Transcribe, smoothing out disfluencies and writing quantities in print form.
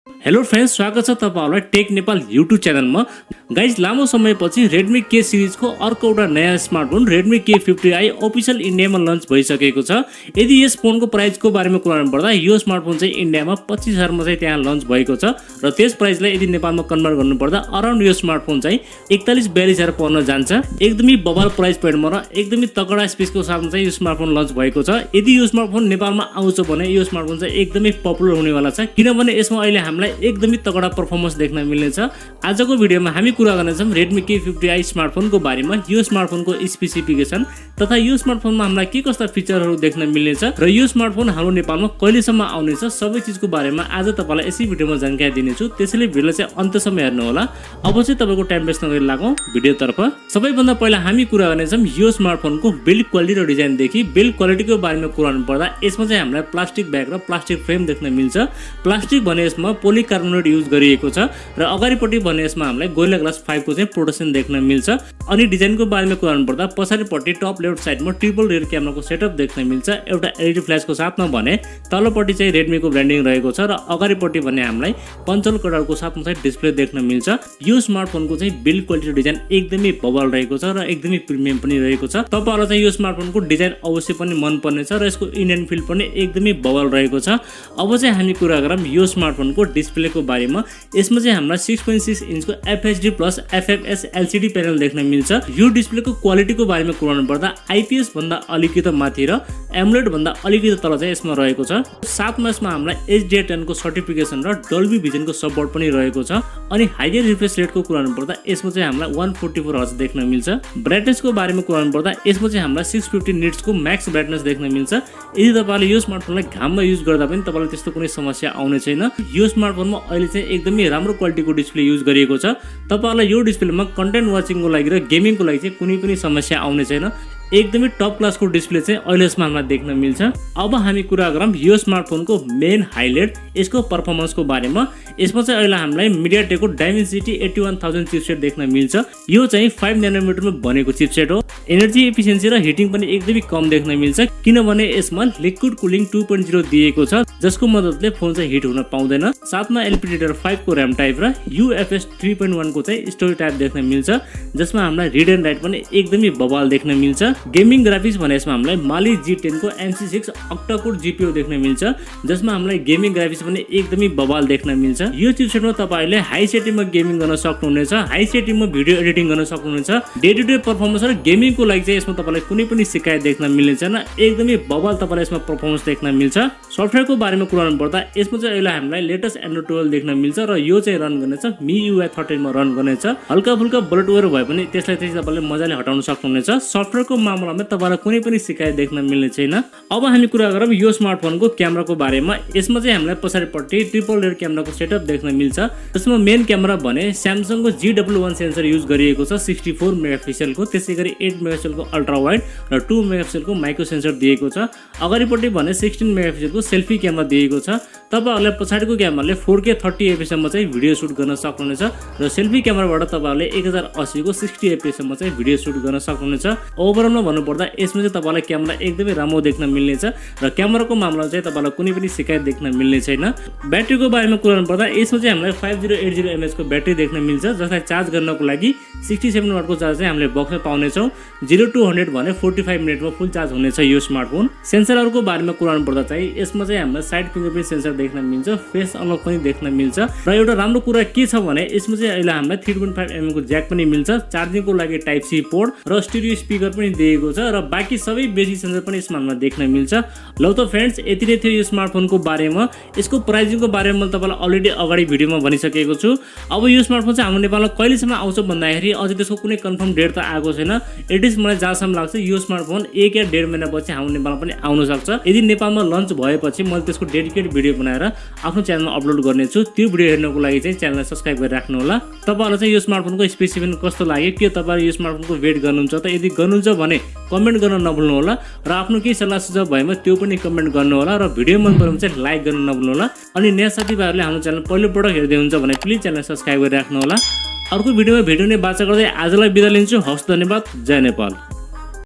Hello friends, स्वागत छ तपाईहरुलाई टेक नेपाल युट्युब च्यानलमा। गाइज, लामो समयपछि रेडमी के सिरिजको अर्को एउटा नयाँ स्मार्टफोन रेडमी K50i अफिसियल इन्डियामा लन्च भइसकेको छ। यदि यस फोनको प्राइसको बारेमा कुरा गर्नुपर्दा यो स्मार्टफोन चाहिँ इन्डियामा 25,000 मा चाहिँ त्यहाँ लन्च भएको छ र त्यस प्राइसलाई यदि नेपालमा कन्भर्ट गर्नुपर्दा अराउन्ड यो स्मार्टफोन चाहिँ 41-42,000 पर्न जान्छ। एकदमै बबाल प्राइस पोइन्टमा र एकदमै तगडा स्पेसको साथमा चाहिँ यो स्मार्टफोन लन्च भएको छ। यदि यो स्मार्टफोन नेपालमा आउँछ भने यो स्मार्टफोन चाहिँ एकदमै पपुलर हुनेवाला छ, किनभने यसमा अहिले हामीलाई एकदमै तगडा परफर्मेन्स देख्न मिल्नेछ। आजको भिडियोमा हामी कुरा गर्नेछौँ रेडमी K50i स्मार्टफोनको बारेमा, यो स्मार्टफोनको स्पेसिफिकेसन तथा यो स्मार्टफोनमा हामीलाई के कस्ता फिचरहरू देख्न मिल्नेछ र यो स्मार्टफोन हाम्रो नेपालमा कहिलेसम्म आउनेछ, सबै चिजको बारेमा आज तपाईलाई यसै भिडियोमा जानकारी दिनेछु। त्यसैले भिडियोलाई चाहिँ अन्त्यसम्म हेर्नु होला। अब चाहिँ तपाईको टाइम वेस्ट नगरी लागौं भिडियोतर्फ। सबैभन्दा पहिला हामी कुरा गर्नेछौँ यो स्मार्टफोनको बिल्ड क्वालिटी र डिजाइनदेखि। बिल्ड क्वालिटीको बारेमा कुरा गर्नुपर्दा यसमा चाहिँ हामीलाई प्लास्टिक ब्याग र प्लास्टिक फ्रेम देख्न मिल्छ। प्लास्टिक भने यसमा पोलिकार्बोनेट युज गरिएको छ र अगाडिपट्टि भने यसमा हामीलाई गोरिल्ला ग्लास 5 को चाहिँ प्रोटेक्सन देख्न मिल्छ। अनि डिजाइनको बारेमा कुरा गर्नुपर्दा पछाडिपट्टि टप लेफ्ट साइडमा ट्रिपल रियर क्यामेराको सेटअप देख्न मिल्छ, एउटा एलईडी फ्ल्याशको साथमा भने तलपट्टि चाहिँ रेडमीको ब्रान्डिङ रहेको छ र अगाडिपट्टि भने हामीलाई पञ्चल कलरको साथमा चाहिँ डिस्प्ले देख्न मिल्छ। यो स्मार्टफोनको चाहिँ बिल्ड क्वालिटी डिजाइन एकदमै बबाल रहेको छ र एकदमै प्रिमियम पनि रहेको छ। तपाईहरुलाई चाहिँ यो स्मार्टफोनको डिजाइन अवश्य पनि मन पर्नेछ र यसको इन्डियन फिल पनि एकदमै बबाल रहेको छ। अब चाहिँ हामी कुरा गरौँ यो स्मार्टफोनको डिस्प्लेको बारेमा। यसमा चाहिँ हामीलाई 6.6 इन्चको FHD plus FFS LCD panel देख्न मिल्छ। यो डिस्प्लेको क्वालिटीको बारेमा कुरा गर्नुपर्दा IPS भन्दा अलिकति माथि र एमुलेट भन्दा अलिकति तल चाहिँ यसमा रहेको छ। साथमा यसमा हामीलाई HDR10 को सर्टिफिकेसन र डल्बी भिजनको सपोर्ट पनि रहेको छ। अनि हायर रिफ्रेश रेटको कुरा गर्नुपर्दा यसमा चाहिँ हामीलाई 144 हर्ट्ज देख्न मिल्छ। ब्राइटनेसको बारेमा कुरा गर्नुपर्दा यसमा चाहिँ हामीलाई 650 निट्सको म्याक्स ब्राइटनेस देख्न मिल्छ। यदि तपाईले यो स्मार्टफोनलाई घाममा युज गर्दा पनि तपाईलाई त्यस्तो कुनै समस्या आउने छैन। यो स्मार्टफोनमा अहिले चाहिँ एकदमै राम्रो क्वालिटीको डिस्प्ले युज गरिएको छ। तपाईहरुलाई यो डिस्प्लेमा कन्टेन्ट वाचिङको लागि र गेमिङको लागि चाहिँ कुनै पनि समस्या आउने छैन। एकदमै टप क्लासको डिस्प्ले चाहिँ अहिले यसमा हामीलाई देख्न मिल्छ। अब हामी कुरा गरौँ यो स्मार्टफोनको मेन हाइलाइट यसको परफर्मेन्सको बारेमा। यसमा चाहिँ अहिले हामीलाई मिडियाटेकको डाइमेन्सिटी 81000 चिपसेट देख्न मिल्छ। यो चाहिँ 5 नैनोमिटरमा बनेको चिपसेट हो। एनर्जी एफिसिएन्सी र हिटिङ पनि एकदमै कम देख्न मिल्छ, किनभने यसमा लिक्विड कुलिङ 2.0 दिएको छ, जसको मद्दतले फोन चाहिँ हिट हुन पाउँदैन। साथमा LPDDR5 को र्याम टाइप र UFS 3.1 को चाहिँ स्टोरेज टाइप देख्न मिल्छ, जसमा हामीलाई रिड एन्ड राइट पनि एकदमै बबाल देख्न मिल्छ। गेमिङ ग्राफिक्स भने यसमा हामीलाई माली G10 को MC6 अक्टा-कोर GPU देख्न मिल्छ, जसमा हामीलाई गेमिङ ग्राफिक्स पनि एकदमै बबाल देख्न मिल्छ। यो चिपसेटमा तपाईले हाई सेटिङमा गेमिङ गर्न सक्नुहुनेछ, हाई सेटिङमा भिडियो एडिटिङ गर्न सक्नुहुनेछ। डे टु डे परफर्मेन्स र गेमिङको लागि चाहिँ यसमा तपाईलाई कुनै पनि शिकायत देख्न मिल्ने छैन। एकदमै बबाल तपाईलाई यसमा परफर्मेन्स देख्न मिल्छ। सफ्टवेयरको बारेमा कुरा गर्नुपर्दा यसमा चाहिँ अहिले हामीलाई लेटेस्ट एन्ड्रोइड 12 देख्न मिल्छ र यो चाहिँ रन गर्नेछ MIUI 13 मा रन गर्नेछ। हल्का फुल्का ब्लोटवेयर भए पनि त्यसलाई चाहिँ तपाईले मजाले हटाउन सक्नुहुनेछ। सफ्टवेयरको मामलामा तपाईलाई कुनै पनि शिकायत देख्न मिल्ने छैन। अब हामी कुरा गरौँ यो स्मार्टफोनको क्यामेराको बारेमा। यसमा चाहिँ हामीलाई पछाडिपट्टि ट्रिपल रियर क्यामेराको सेटअप देख्न मिल्छ। यसमा मेन क्यामेरा भने स्यामसङको GW1 सेन्सर युज गरिएको छ 64 मेगापिक्सलको, त्यसैगरी 8 मेगापिक्सलको अल्ट्रा वाइड र 2 मेगापिक्सलको माइक्रो सेन्सर दिएको छ। अगाडिपट्टि भने 16 मेगापिक्सलको सेल्फी क्यामेरा दिएको छ। तपाईहरुले पछाडिको क्यामेराले 4K 30 fps सम्म चाहिँ भिडियो सुट गर्न सक्नुहुनेछ र सेल्फी क्यामेराबाट तपाईहरुले 1080 को 60 fps सम्म चाहिँ भिडियो सुट गर्न सक्नुहुनेछ। ओभरअलमा भन्नुपर्दा यसमा चाहिँ तपाईलाई क्यामेरा एकदमै राम्रो देख्न मिल्नेछ र क्यामेराको मामलामा चाहिँ तपाईलाई कुनै पनि शिकायत देख्न मिल्ने छैन। ब्याट्रीको बारेमा कुरा गर्नुपर्दा यसमा चाहिँ हामीलाई 5080 mAh को ब्याट्री देख्न मिल्छ, जसलाई चार्ज गर्नको लागि 67 वाटको चार्ज चाहिँ हामीले बक्समा पाउने छौं। 0 to 100 भने 45 मिनेटमा फुल चार्ज हुनेछ यो स्मार्टफोन। सेन्सरहरुको बारेमा कुरा गर्नुपर्दा चाहिँ यसमा चाहिँ हामीलाई साइड फिंगरप्रिन्ट सेन्सर देख्न मिल्छ, फेस अनलक पनि देख्न मिल्छ र एउटा राम्रो कुरा के छ भने यसमा चाहिँ अहिले हामीलाई 3.5 mm को ज्याक पनि मिल्छ, चार्जिङको लागि टाइप सी पोर्ट र स्टिरियो स्पिकर पनि दिएको छ र बाँकी सबै बेसिक सेन्सर पनि यसमा हामीलाई देख्न मिल्छ। ल त फ्रेन्ड्स, यति नै थियो यो स्मार्टफोनको बारेमा। यसको प्राइसिङको बारेमा मैले तपाईलाई अलरेडी अगाडि भिडियोमा भनिसकेको छु। अब यो स्मार्टफोन चाहिँ हाम्रो नेपालमा कहिलेसम्म आउँछ भन्दाखेरि अझै त्यसको कुनै कन्फर्म डेट त आएको छैन। एटलिस्ट मलाई जहाँसम्म लाग्छ यो स्मार्टफोन 1 या 1.5 महिनापछि हाम्रो नेपालमा पनि आउन सक्छ। यदि नेपालमा लन्च भएपछि मैले त्यसको डेडिकेटेड भिडियो बनाएर आफ्नो च्यानलमा अपलोड गर्नेछु। त्यो भिडियो हेर्नको लागि चाहिँ च्यानललाई सब्स्क्राइब गरेर राख्नु होला। तपाईहरुलाई चाहिँ यो स्मार्टफोनको स्पेसिफिकेसन कस्तो लाग्यो, के तपाईहरु यो स्मार्टफोनको वेट गर्नुहुन्छ त? यदि गर्नुहुन्छ भने कमेन्ट गर्न नभुल्नु होला र आफ्नो केही सल्लाह सुझाव भएमा त्यो पनि कमेन्ट गर्नु होला र भिडियो मन परेमा चाहिँ लाइक गर्न नभुल्नु होला। अनि नयाँ साथीभाइहरुले हाम्रो च्यानल पहिलोपटक हेर्दै हुन्छ भने प्लिज च्यानललाई सब्स्क्राइब गरेर राख्नु होला। अर्को भिडियोमा भेट्ने बाचा गर्दै आजलाई बिदा लिन्छु। हवस्, धन्यवाद। जय नेपाल।